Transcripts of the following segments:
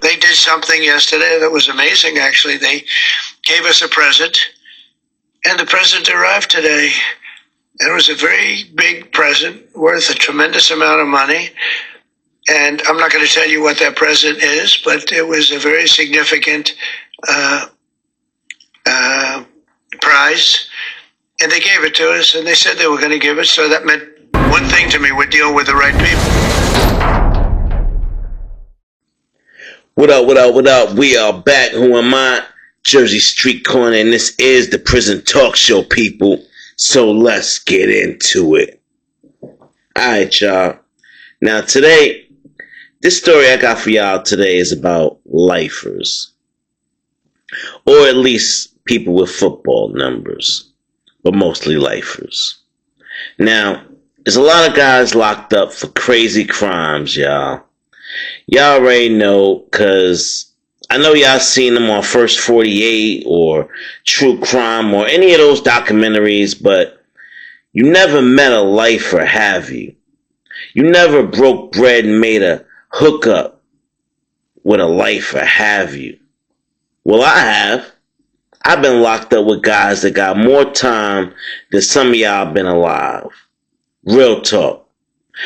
they did something yesterday that was amazing, actually. They gave us a present, and the present arrived today. And it was a very big present worth a tremendous amount of money. And I'm not going to tell you what that present is, but it was a very significant prize. And they gave it to us, and they said they were going to give it. So that meant one thing to me: we're dealing with the right people. What up, what up, what up? We are back. Who am I? Jersey Street Corner, and this is the Prison Talk Show, people. So let's get into it. Alright, y'all. Now today, this story I got for y'all today is about lifers. Or at least people with football numbers. But mostly lifers. Now, there's a lot of guys locked up for crazy crimes, y'all. Y'all already know, because I know y'all seen them on First 48 or True Crime or any of those documentaries, but you never met a lifer, have you? You never broke bread and made a hookup with a lifer, have you? Well, I have. I've been locked up with guys that got more time than some of y'all been alive. Real talk.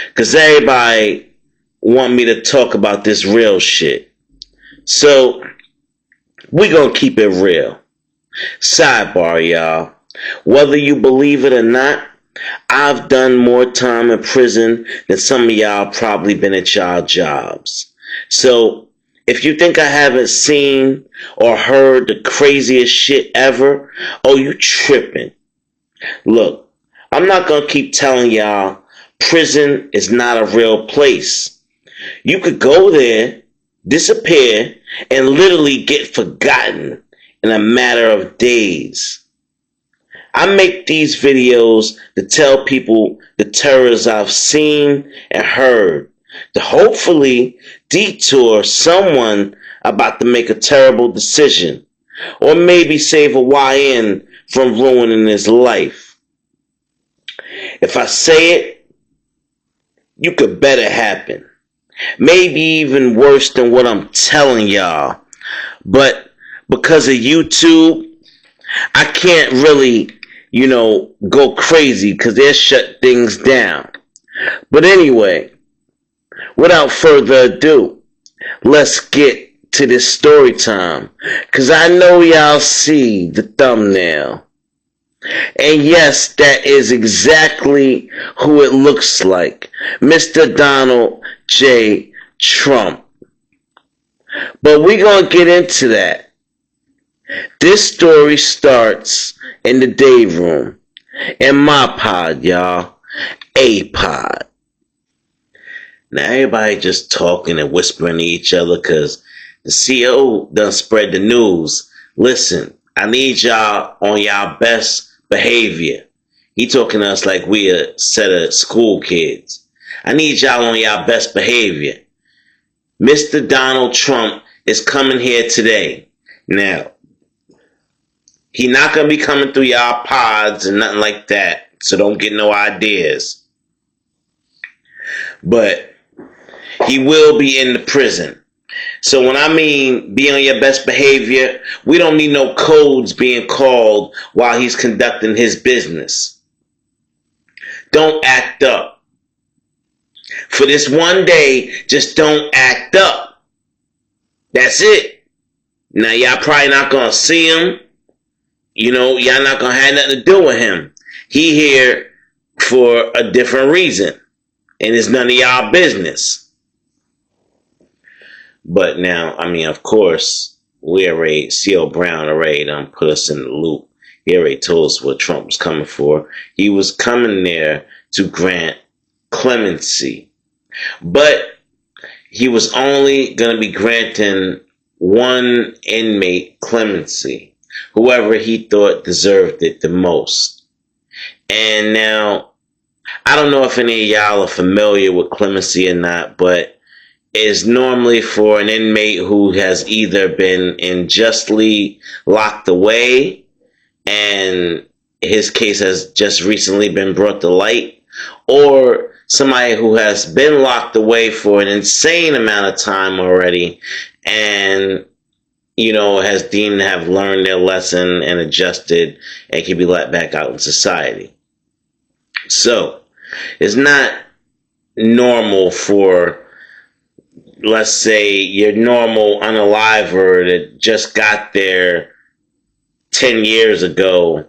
Because everybody want me to talk about this real shit. So, we gonna keep it real. Sidebar, y'all. Whether you believe it or not, I've done more time in prison than some of y'all probably been at y'all jobs. So, if you think I haven't seen or heard the craziest shit ever, oh, you tripping. Look, I'm not gonna keep telling y'all prison is not a real place. You could go there, disappear, and literally get forgotten in a matter of days. I make these videos to tell people the terrors I've seen and heard, to hopefully detour someone about to make a terrible decision, or maybe save a YN from ruining his life. If I say it, you could bet it happen. Maybe even worse than what I'm telling y'all. But because of YouTube, I can't really, go crazy because they'll shut things down. But anyway, without further ado, let's get to this story time. Because I know y'all see the thumbnail. And yes, that is exactly who it looks like. Mr. Donald J. Trump. But we're going to get into that. This story starts in the day room. In my pod, y'all. A pod. Now, everybody just talking and whispering to each other because the CEO done spread the news. Listen, I need y'all on y'all best behavior. He talking to us like we a set of school kids. I need y'all on y'all best behavior. Mr. Donald Trump is coming here today. Now, he not going to be coming through y'all pods and nothing like that. So don't get no ideas. But he will be in the prison. So when I mean be on your best behavior, we don't need no codes being called while he's conducting his business. Don't act up. For this one day, just don't act up. That's it. Now, y'all probably not going to see him. Y'all not going to have nothing to do with him. He here for a different reason. And it's none of y'all business. But now, of course, C.O. Brown already put us in the loop. He already told us what Trump was coming for. He was coming there to grant clemency. But he was only going to be granting one inmate clemency, whoever he thought deserved it the most. And now, I don't know if any of y'all are familiar with clemency or not, but it's normally for an inmate who has either been unjustly locked away and his case has just recently been brought to light, or somebody who has been locked away for an insane amount of time already and has deemed to have learned their lesson and adjusted and can be let back out in society. So it's not normal for, let's say, your normal unaliver that just got there 10 years ago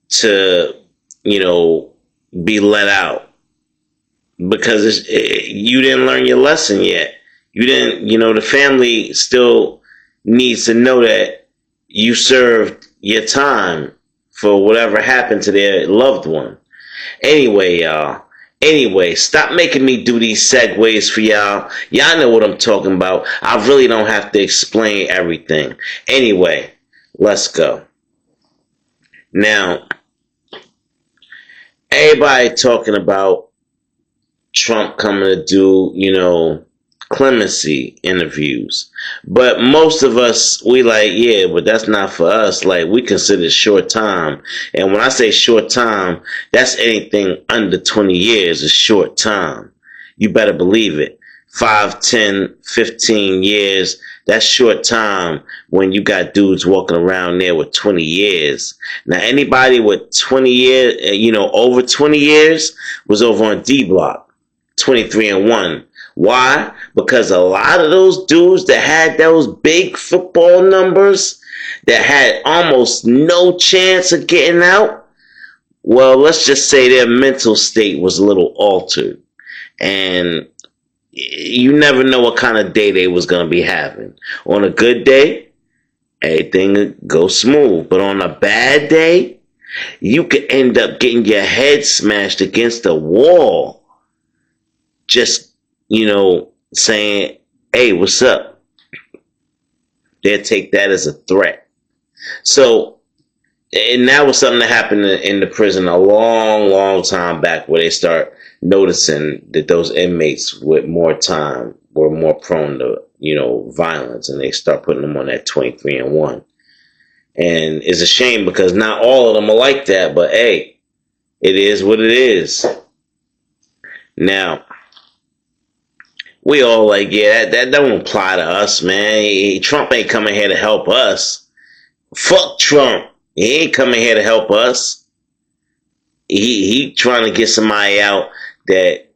to, be let out because you didn't learn your lesson yet. You didn't, the family still needs to know that you served your time for whatever happened to their loved one. Anyway, y'all. Anyway, stop making me do these segues for y'all. Y'all know what I'm talking about. I really don't have to explain everything. Anyway, let's go. Now, everybody talking about Trump coming to do, clemency interviews. But most of us, we like, yeah, but that's not for us. Like, we consider short time. And when I say short time, that's anything under 20 years is short time. You better believe it. 5, 10, 15 years, that's short time when you got dudes walking around there with 20 years. Now, anybody with 20 years, over 20 years was over on D Block, 23-1. Why? Because a lot of those dudes that had those big football numbers that had almost no chance of getting out, well, let's just say their mental state was a little altered. And you never know what kind of day they was going to be having. On a good day, everything goes smooth. But on a bad day, you could end up getting your head smashed against a wall. Just, saying, hey, what's up? They'll take that as a threat. So, and that was something that happened in the prison a long, long time back, where they start noticing that those inmates with more time were more prone to, violence, and they start putting them on that 23-1. And it's a shame because not all of them are like that, but hey, it is what it is. Now, we all like, yeah, that don't apply to us, man. Trump ain't coming here to help us. Fuck Trump. He ain't coming here to help us. He trying to get somebody out that,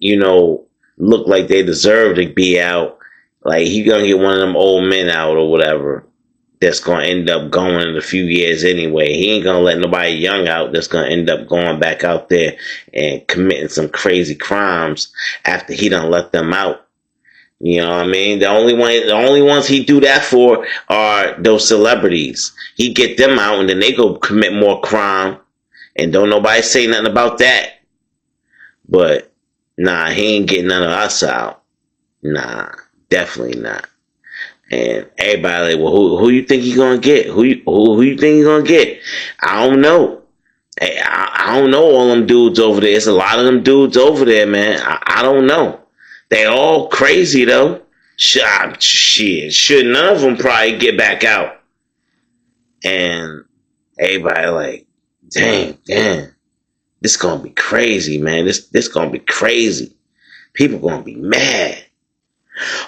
look like they deserve to be out. Like, he gonna get one of them old men out or whatever that's gonna end up going in a few years anyway. He ain't gonna let nobody young out that's gonna end up going back out there and committing some crazy crimes after he done let them out. You know what I mean? The only ones he do that for are those celebrities. He get them out and then they go commit more crime, and don't nobody say nothing about that. But nah, he ain't getting none of us out. Nah, definitely not. And everybody like, well, who you think he gonna get? Who you think he gonna get? I don't know. I don't know all them dudes over there. It's a lot of them dudes over there, man. I don't know. They all crazy though. Shit, should none of them probably get back out? And everybody like, damn, this gonna be crazy, man. This gonna be crazy. People gonna be mad.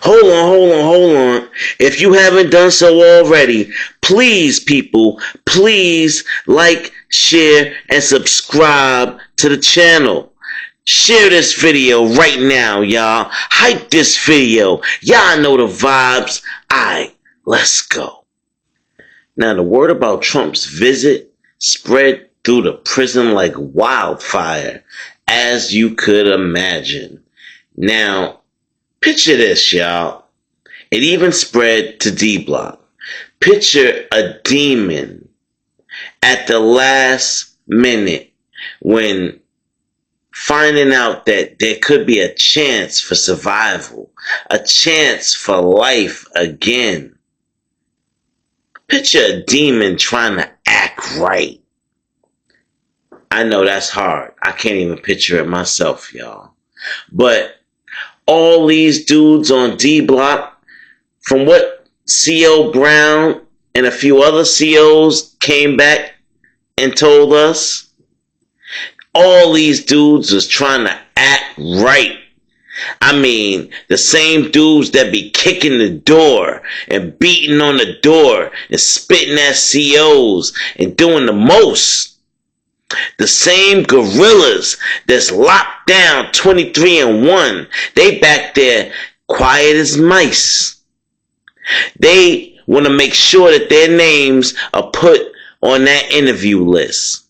Hold on. If you haven't done so already, please, people, please like, share, and subscribe to the channel. Share this video right now, y'all. Hype this video. Y'all know the vibes. Alright, let's go. Now, the word about Trump's visit spread through the prison like wildfire, as you could imagine. Now, picture this, y'all. It even spread to D Block. Picture a demon at the last minute when finding out that there could be a chance for survival, a chance for life again. Picture a demon trying to act right. I know that's hard. I can't even picture it myself, y'all. But all these dudes on D Block, from what C.O. Brown and a few other COs came back and told us, all these dudes was trying to act right. I mean, the same dudes that be kicking the door and beating on the door and spitting at COs and doing the most. The same gorillas that's locked down 23-1. They back there quiet as mice. They want to make sure that their names are put on that interview list.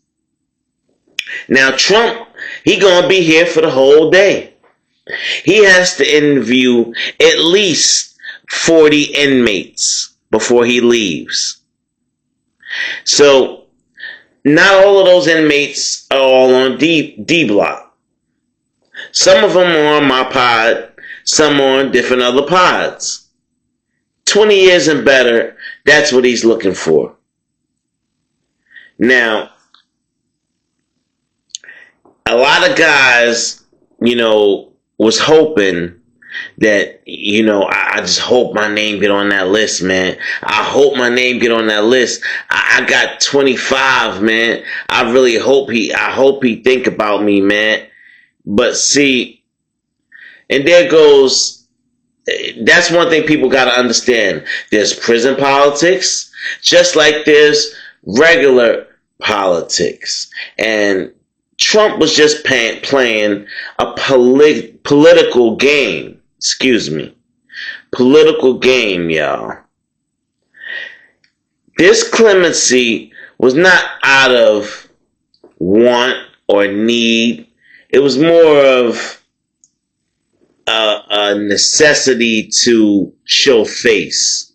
Now Trump, he gonna be here for the whole day. He has to interview at least 40 inmates before he leaves. So not all of those inmates are all on D block. Some of them are on my pod, some are on different other pods. 20 years and better, that's what he's looking for. Now, a lot of guys, was hoping that, I just hope my name get on that list, man. I hope my name get on that list. I got 25, man. I really hope he think about me, man. But see, and there goes, that's one thing people got to understand. There's prison politics, just like there's regular politics. And Trump was just playing a political game. Excuse me. Political game, y'all. This clemency was not out of want or need. It was more of a necessity to show face.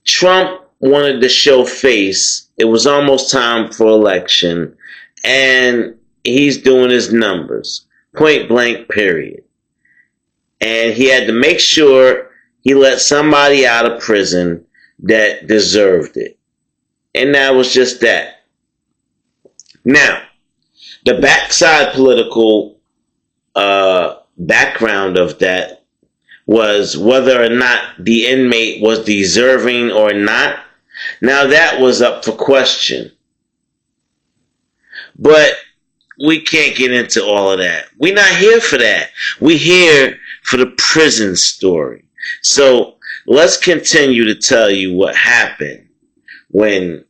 Trump wanted to show face. It was almost time for election. And he's doing his numbers. Point blank, period. And he had to make sure he let somebody out of prison that deserved it. And that was just that. Now, the backside political background of that was whether or not the inmate was deserving or not. Now that was up for question. But we can't get into all of that. We're not here for that. We're here for the prison story. So let's continue to tell you what happened when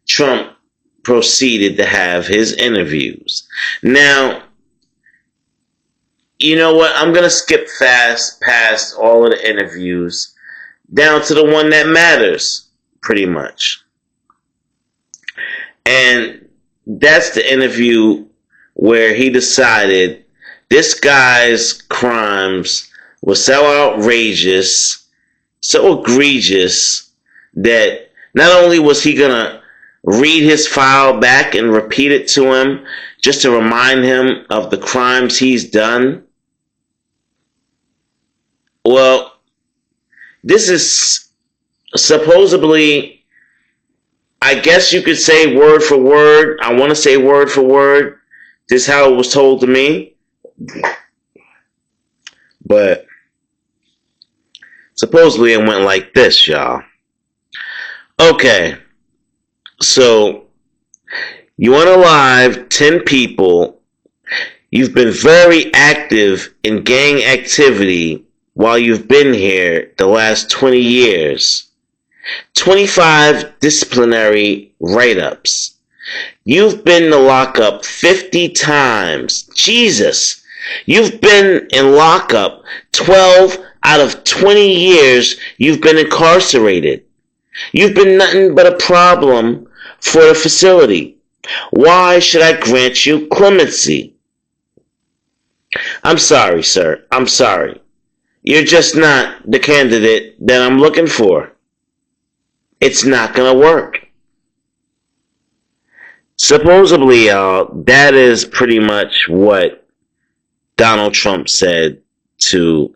Trump proceeded to have his interviews. Now, you know what? I'm going to skip past all of the interviews down to the one that matters, pretty much. And that's the interview where he decided this guy's crimes were so outrageous, so egregious, that not only was he going to read his file back and repeat it to him just to remind him of the crimes he's done. Well, this is supposedly, I guess you could say word for word. I want to say word for word. This is how it was told to me. But supposedly it went like this, y'all. Okay. So, you unalive 10 people. You've been very active in gang activity while you've been here the last 20 years. 25 disciplinary write-ups. You've been to lockup 50 times. Jesus! You've been in lockup 12 out of 20 years you've been incarcerated. You've been nothing but a problem for the facility. Why should I grant you clemency? I'm sorry, sir. I'm sorry. You're just not the candidate that I'm looking for. It's not going to work. Supposedly, y'all, that is pretty much what Donald Trump said to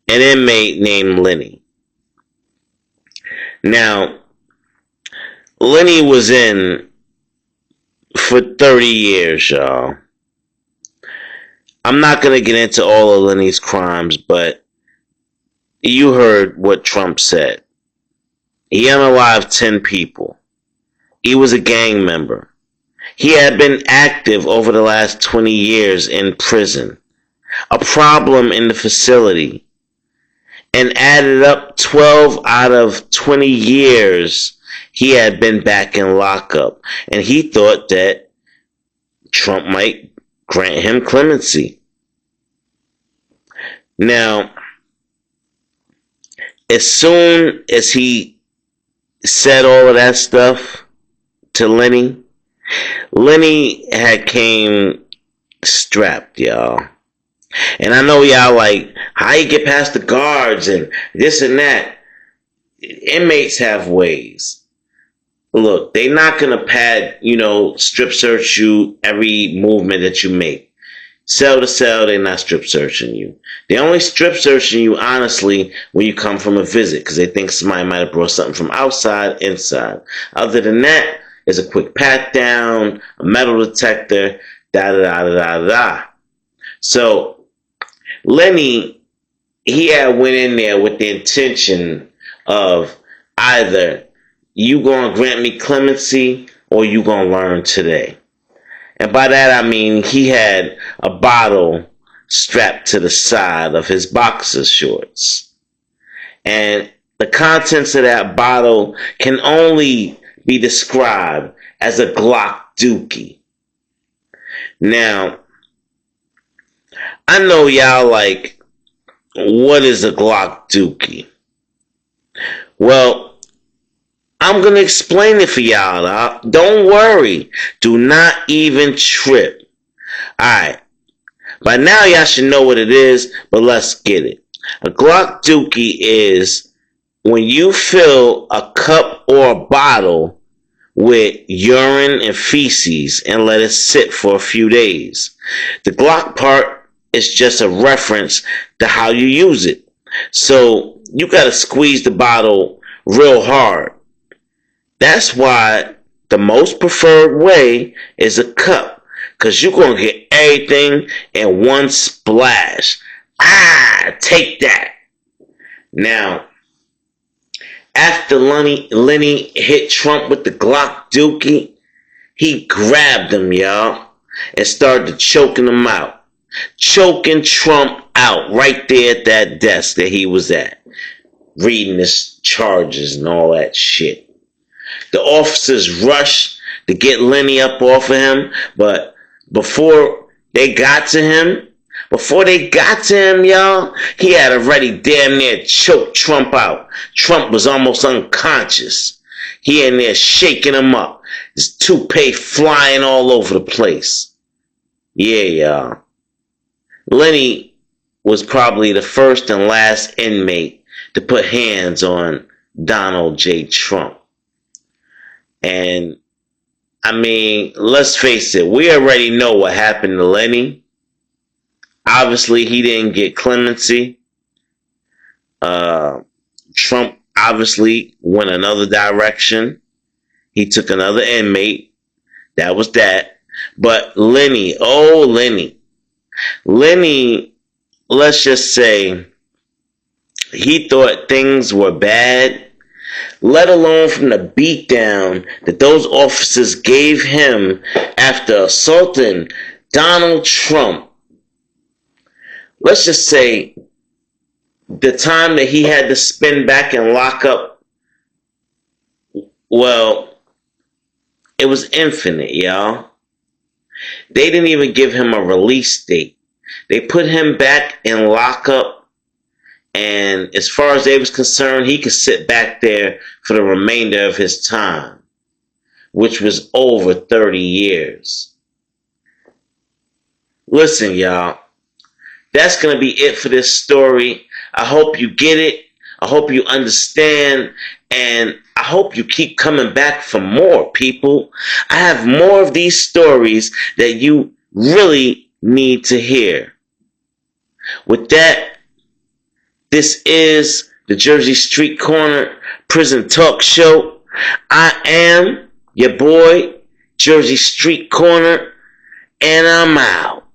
an inmate named Lenny. Now, Lenny was in for 30 years, y'all. I'm not going to get into all of Lenny's crimes, but you heard what Trump said. He unalived 10 people. He was a gang member. He had been active over the last 20 years in prison. a problem in the facility, and added up 12 out of 20 years he had been back in lockup. And he thought that Trump might grant him clemency. Now, as soon as he said all of that stuff to Lenny, Lenny had came strapped, y'all. And I know y'all like, how you get past the guards and this and that. Inmates have ways. Look, they not gonna strip search you every movement that you make. Cell to cell, they're not strip searching you. They only strip searching you, honestly, when you come from a visit, because they think somebody might have brought something from outside, inside. Other than that, it's a quick pat down, a metal detector, da da da da da da. So Lenny, he had went in there with the intention of either you gonna grant me clemency or you gonna learn today. And by that I mean he had a bottle strapped to the side of his boxer shorts. And the contents of that bottle can only be described as a Glock dookie. Now, I know y'all like, what is a Glock dookie? Well, I'm going to explain it for y'all. Don't worry. Do not even trip. Alright. By now y'all should know what it is, but let's get it. A Glock dookie is when you fill a cup or a bottle with urine and feces and let it sit for a few days. The Glock part is just a reference to how you use it. So you got to squeeze the bottle real hard. That's why the most preferred way is a cup, because you're going to get everything in one splash. Take that. Now, after Lenny hit Trump with the Glock dookie, he grabbed him, y'all, and started choking him out. Choking Trump out right there at that desk that he was at, reading his charges and all that shit. The officers rushed to get Lenny up off of him, but before they got to him, y'all, he had already damn near choked Trump out. Trump was almost unconscious. He in there shaking him up. His toupee flying all over the place. Yeah, y'all. Lenny was probably the first and last inmate to put hands on Donald J. Trump. And, I mean, let's face it, we already know what happened to Lenny. Obviously, he didn't get clemency. Trump obviously went another direction. He took another inmate. That was that. But Lenny, let's just say, he thought things were bad, let alone from the beatdown that those officers gave him after assaulting Donald Trump. Let's just say the time that he had to spend back in lockup, well, it was infinite, y'all. They didn't even give him a release date. They put him back in lockup, and as far as they was concerned, he could sit back there for the remainder of his time, which was over 30 years. Listen, y'all, that's going to be it for this story. I hope you get it. I hope you understand. And I hope you keep coming back for more, people. I have more of these stories that you really need to hear. With that, this is the Jersey Street Corner Prison Talk Show. I am your boy, Jersey Street Corner, and I'm out.